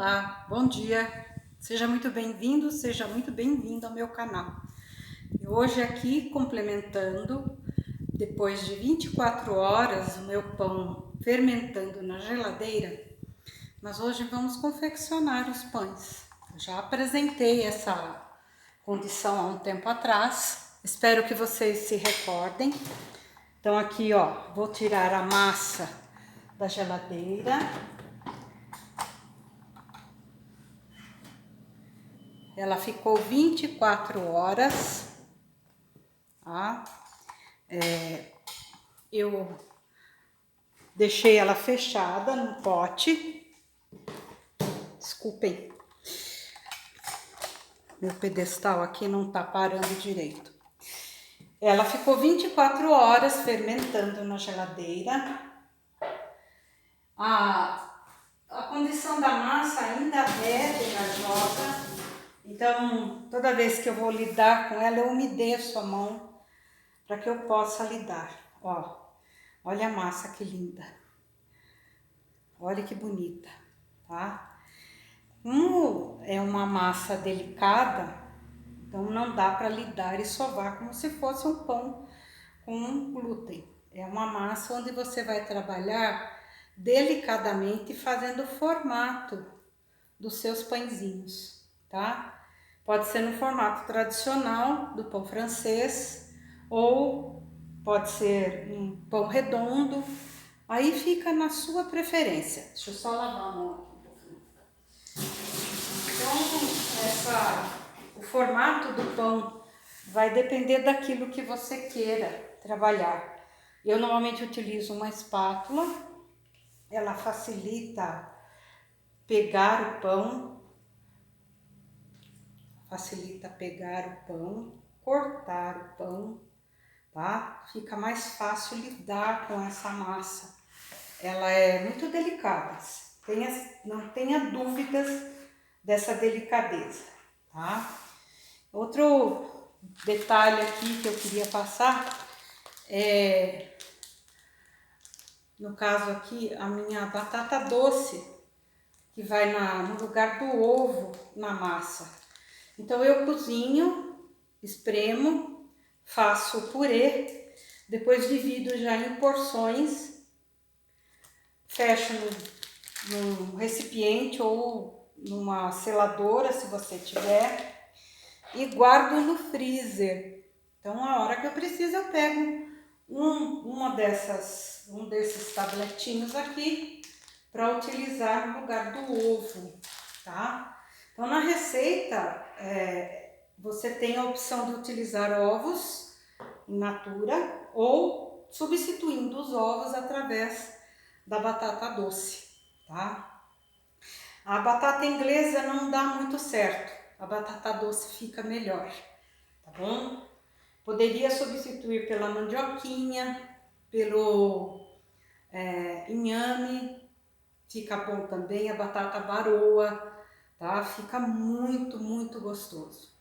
Olá, bom dia, seja muito bem-vindo, seja muito bem-vinda ao meu canal. E hoje aqui complementando, depois de 24 horas, o meu pão fermentando na geladeira, mas hoje vamos confeccionar os pães. Eu já apresentei essa condição há um tempo atrás, espero que vocês se recordem. Então aqui ó, vou tirar a massa da geladeira. Ela ficou 24 horas, tá? Eu deixei ela fechada no pote. Desculpem, meu pedestal aqui não tá parando direito. Ela ficou 24 horas fermentando na geladeira. A condição da massa ainda é pegajosa, então toda vez que eu vou lidar com ela, eu umedeço a mão para que eu possa lidar. Ó, olha a massa que linda. Olha que bonita, tá? Como é uma massa delicada, então não dá para lidar e sovar como se fosse um pão com glúten. É uma massa onde você vai trabalhar delicadamente fazendo o formato dos seus pãezinhos, tá? Pode ser no formato tradicional do pão francês ou pode ser um pão redondo. Aí fica na sua preferência. Deixa eu só lavar a mão aqui um pouquinho. Então, o formato do pão vai depender daquilo que você queira trabalhar. Eu normalmente utilizo uma espátula, ela facilita pegar o pão, cortar o pão, tá? Fica mais fácil lidar com essa massa. Ela é muito delicada, não tenha dúvidas dessa delicadeza, tá? Outro detalhe aqui que eu queria passar é, no caso aqui, a minha batata doce, que vai no lugar do ovo na massa. Então eu cozinho, espremo, faço o purê, depois divido já em porções, fecho num recipiente ou numa seladora, se você tiver, e guardo no freezer. Então, a hora que eu preciso, eu pego um desses tabletinhos aqui para utilizar no lugar do ovo, tá? Então, na receita, você tem a opção de utilizar ovos in natura ou substituindo os ovos através da batata doce, tá? A batata inglesa não dá muito certo, a batata doce fica melhor, tá bom? Poderia substituir pela mandioquinha, pelo inhame, fica bom também, a batata baroa, tá? Fica muito, muito gostoso.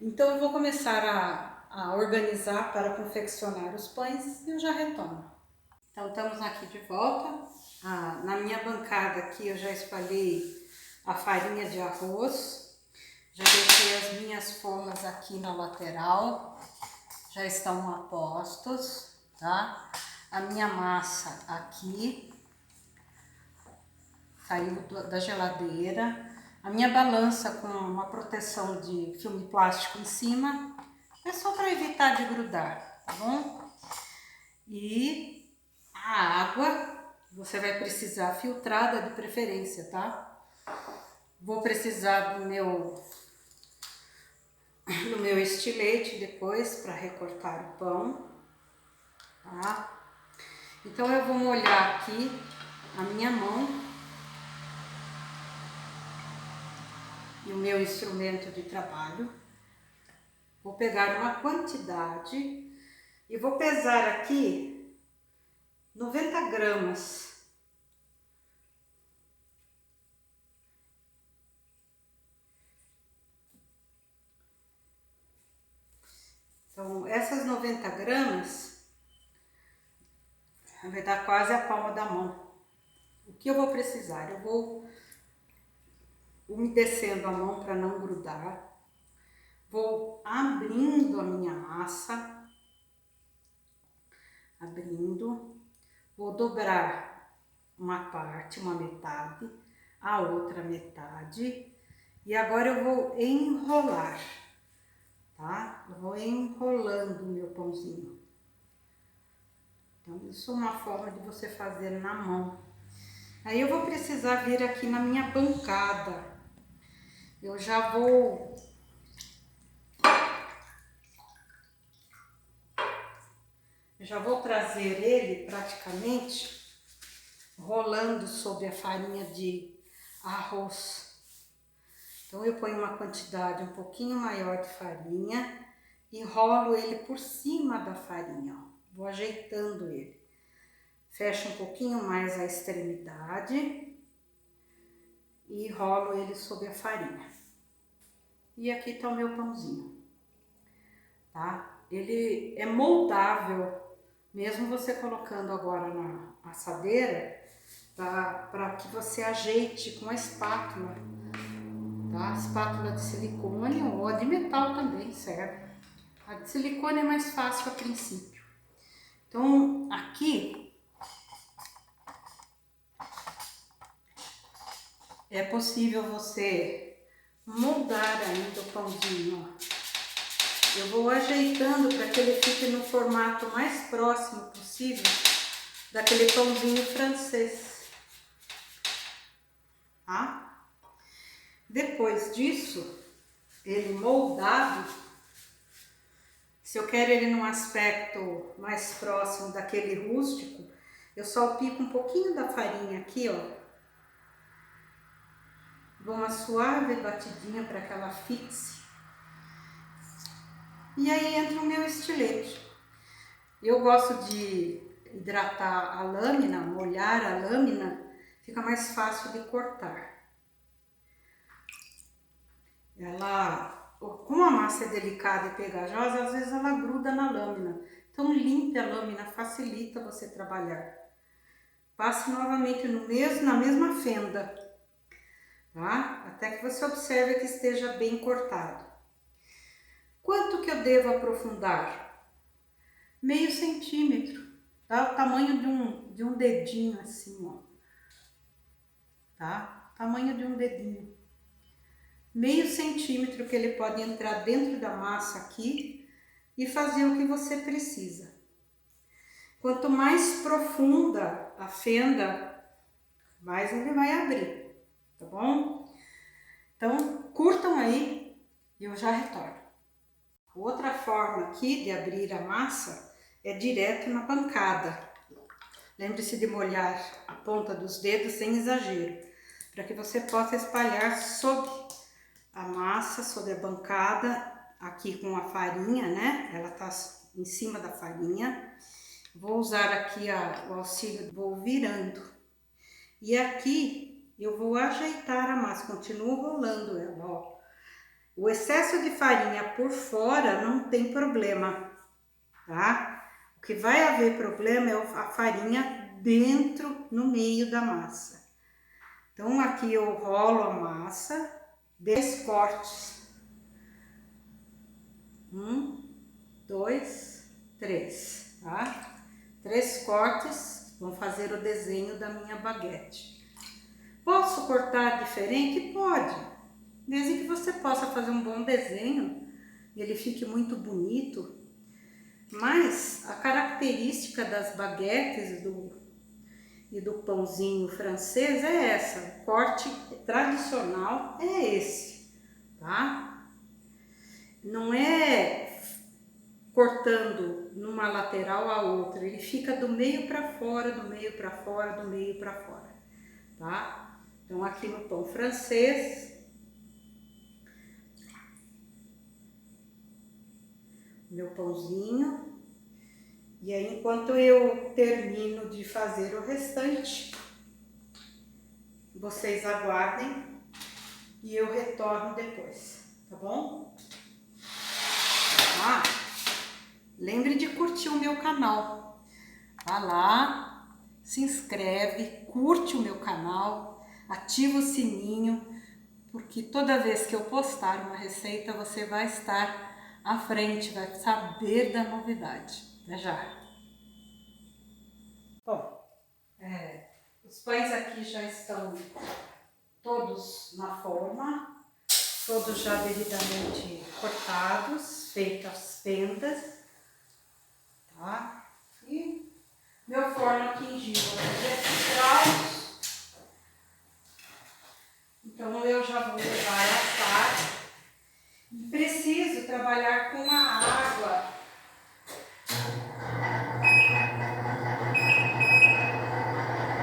Então eu vou começar a organizar para confeccionar os pães e eu já retomo. Então estamos aqui de volta. Na minha bancada aqui eu já espalhei a farinha de arroz, já deixei as minhas formas aqui na lateral, já estão a postos, tá? A minha massa aqui saiu da geladeira, a minha balança com uma proteção de filme plástico em cima, é só para evitar de grudar, tá bom? E a água, você vai precisar filtrada de preferência, tá? Vou precisar do meu estilete depois para recortar o pão, tá? Então eu vou molhar aqui a minha mão e o meu instrumento de trabalho. Vou pegar uma quantidade e vou pesar aqui 90 gramas. Então, essas 90 gramas vai dar quase a palma da mão. O que eu vou precisar? Eu vou umedecendo a mão para não grudar. Vou abrindo a minha massa, vou dobrar uma parte, uma metade, a outra metade, e agora eu vou enrolar, tá? Eu vou enrolando o meu pãozinho. Então, isso é uma forma de você fazer na mão. Aí eu vou precisar vir aqui na minha bancada. Eu já vou trazer ele praticamente rolando sobre a farinha de arroz. Então eu ponho uma quantidade um pouquinho maior de farinha e rolo ele por cima da farinha, ó. Vou ajeitando ele. Fecho um pouquinho mais a extremidade e rolo ele sobre a farinha. E aqui tá o meu pãozinho, tá? Ele é moldável, mesmo você colocando agora na assadeira, para que você ajeite com a espátula, tá? Espátula de silicone ou a de metal também serve. A de silicone é mais fácil a princípio. Então, aqui é possível você moldar ainda o pãozinho, ó. Eu vou ajeitando para que ele fique no formato mais próximo possível daquele pãozinho francês, tá? Depois disso, ele moldado, se eu quero ele num aspecto mais próximo daquele rústico, eu salpico um pouquinho da farinha aqui, ó. Dou uma suave batidinha para que ela fixe. E aí entra o meu estilete. Eu gosto de hidratar a lâmina, molhar a lâmina, fica mais fácil de cortar. Ela, como a massa é delicada e pegajosa, às vezes ela gruda na lâmina. Então limpe a lâmina, facilita você trabalhar. Passe novamente na mesma fenda, tá? Até que você observe que esteja bem cortado. Quanto que eu devo aprofundar? Meio centímetro, tá? O tamanho de um dedinho assim, ó. Tá? Tamanho de um dedinho. Meio centímetro que ele pode entrar dentro da massa aqui e fazer o que você precisa. Quanto mais profunda a fenda, mais ele vai abrir, tá bom? Então, curtam aí e eu já retorno. Outra forma aqui de abrir a massa é direto na pancada. Lembre-se de molhar a ponta dos dedos sem exagero, para que você possa espalhar sobre a massa, sobre a bancada, aqui com a farinha, né? Ela tá em cima da farinha. Vou usar aqui o auxílio, vou virando. E aqui eu vou ajeitar a massa, continuo rolando ela, ó. O excesso de farinha por fora não tem problema, tá? O que vai haver problema é a farinha dentro, no meio da massa. Então aqui eu rolo a massa, 10 cortes. 1, 2, 3, tá? 3 cortes vão fazer o desenho da minha baguete. Posso cortar diferente? Pode. Desde que você possa fazer um bom desenho, ele fique muito bonito. Mas a característica das baguetes e do pãozinho francês é essa. O corte tradicional é esse, tá? Não é cortando numa lateral a outra, ele fica do meio para fora, do meio para fora, do meio para fora, tá? Então aqui no pão francês, meu pãozinho, e aí enquanto eu termino de fazer o restante, vocês aguardem e eu retorno depois, tá bom? Ah, lembre de curtir o meu canal, vá lá, se inscreve, curte o meu canal, ativa o sininho, que toda vez que eu postar uma receita, você vai estar à frente, vai saber da novidade. Até já! Bom, os pães aqui já estão todos na forma, todos já devidamente cortados, feitas as pendas, tá? E meu forno atingiu 200 graus. Então eu já vou levar a assar. Preciso trabalhar com a água.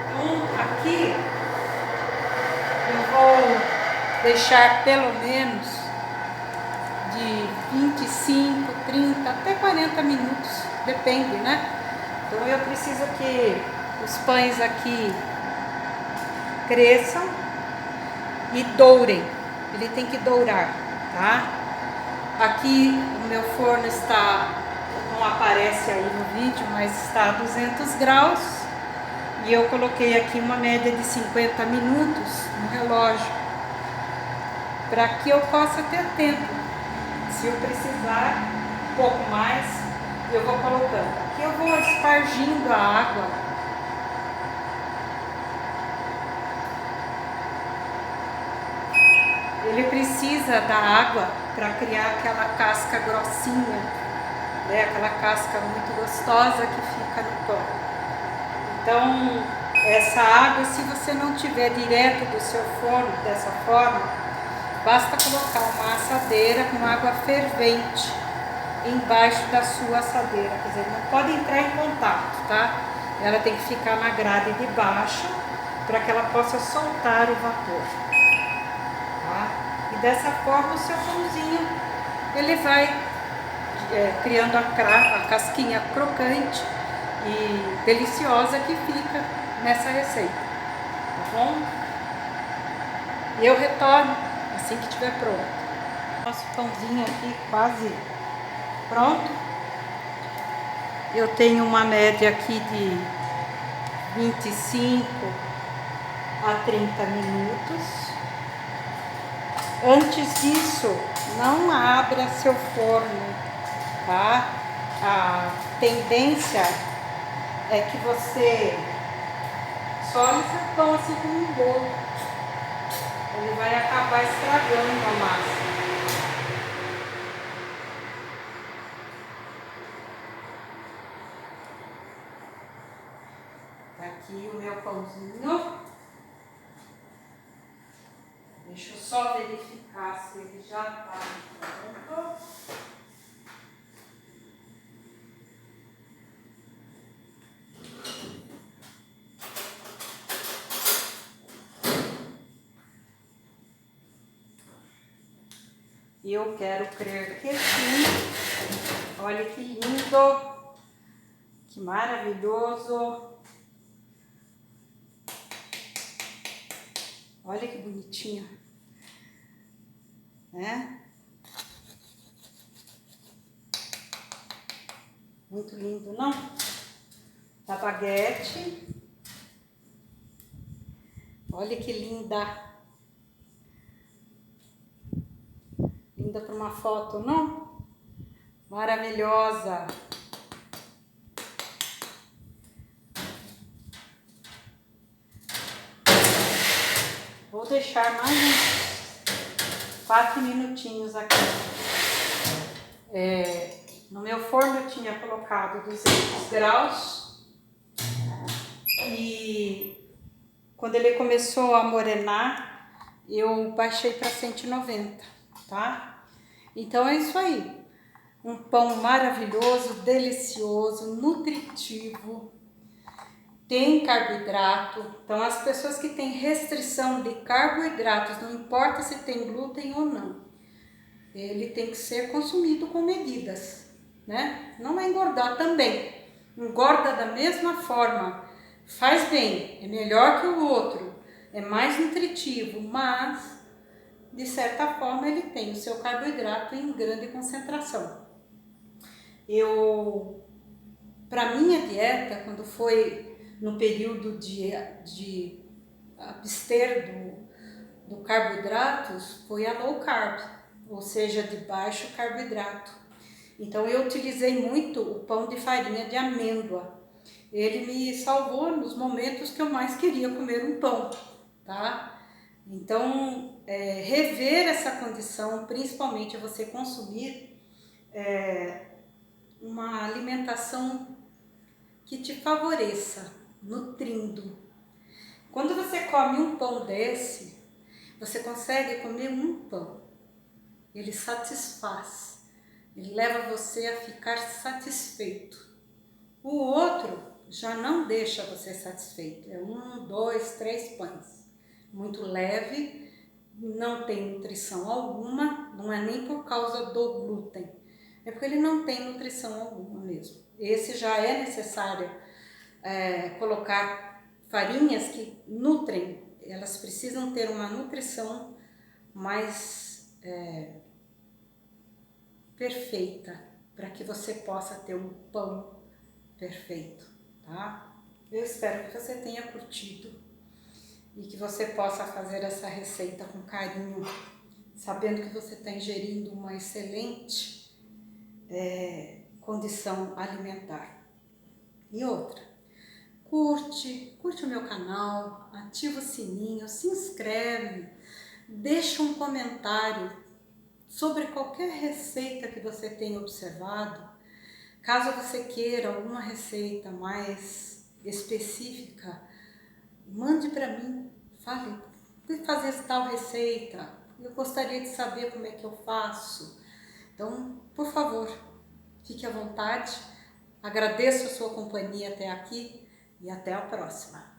Então aqui eu vou deixar pelo menos de 25, 30 até 40 minutos, depende, né? Então eu preciso que os pães aqui cresçam e dourem, ele tem que dourar, tá? Aqui o meu forno está, não aparece aí no vídeo, mas está a 200 graus e eu coloquei aqui uma média de 50 minutos no relógio, para que eu possa ter tempo, se eu precisar um pouco mais, eu vou colocando. Aqui eu vou espargindo a água. Ele precisa da água para criar aquela casca grossinha, né? Aquela casca muito gostosa que fica no pão. Então, essa água, se você não tiver direto do seu forno dessa forma, basta colocar uma assadeira com água fervente embaixo da sua assadeira. Quer dizer, não pode entrar em contato, tá? Ela tem que ficar na grade de baixo para que ela possa soltar o vapor. E dessa forma o seu pãozinho ele vai criando a casquinha crocante e deliciosa que fica nessa receita, tá bom? E eu retorno assim que estiver pronto. Nosso pãozinho aqui quase pronto. Eu tenho uma média aqui de 25 a 30 minutos. Antes disso, não abra seu forno, tá? A tendência é que você sole seu pão assim como um bolo. Ele vai acabar estragando a massa. Tá aqui o meu pãozinho. Deixa eu só verificar se ele já está pronto. E eu quero crer que sim. Olha que lindo, que maravilhoso. Olha que bonitinho, né? Muito lindo, não? Da baguete. Olha que linda. Linda para uma foto, não? Maravilhosa. Vou deixar mais uns 4 minutinhos aqui. No meu forno eu tinha colocado 200 graus e quando ele começou a morenar, eu baixei para 190, tá? Então é isso aí. Um pão maravilhoso, delicioso, nutritivo. Tem carboidrato, então as pessoas que têm restrição de carboidratos, não importa se tem glúten ou não, ele tem que ser consumido com medidas, né? Não vai engordar também, engorda da mesma forma, faz bem, é melhor que o outro, é mais nutritivo, mas de certa forma ele tem o seu carboidrato em grande concentração. Para minha dieta, quando foi no período de abster do carboidratos foi a low carb, ou seja, de baixo carboidrato. Então eu utilizei muito o pão de farinha de amêndoa. Ele me salvou nos momentos que eu mais queria comer um pão, tá? Então, rever essa condição, principalmente você consumir uma alimentação que te favoreça, nutrindo. Quando você come um pão desse, você consegue comer um pão. Ele satisfaz, ele leva você a ficar satisfeito. O outro já não deixa você satisfeito. É 1, 2, 3 pães. Muito leve, não tem nutrição alguma, não é nem por causa do glúten. É porque ele não tem nutrição alguma mesmo. Esse já é necessário colocar farinhas que nutrem. Elas precisam ter uma nutrição mais perfeita para que você possa ter um pão perfeito, tá? Eu espero que você tenha curtido e que você possa fazer essa receita com carinho, sabendo que você está ingerindo uma excelente condição alimentar. E outra, curte o meu canal, ativa o sininho, se inscreve, deixa um comentário sobre qualquer receita que você tenha observado. Caso você queira alguma receita mais específica, mande para mim, fale, vou fazer tal receita, eu gostaria de saber como é que eu faço. Então, por favor, fique à vontade, agradeço a sua companhia até aqui e até a próxima.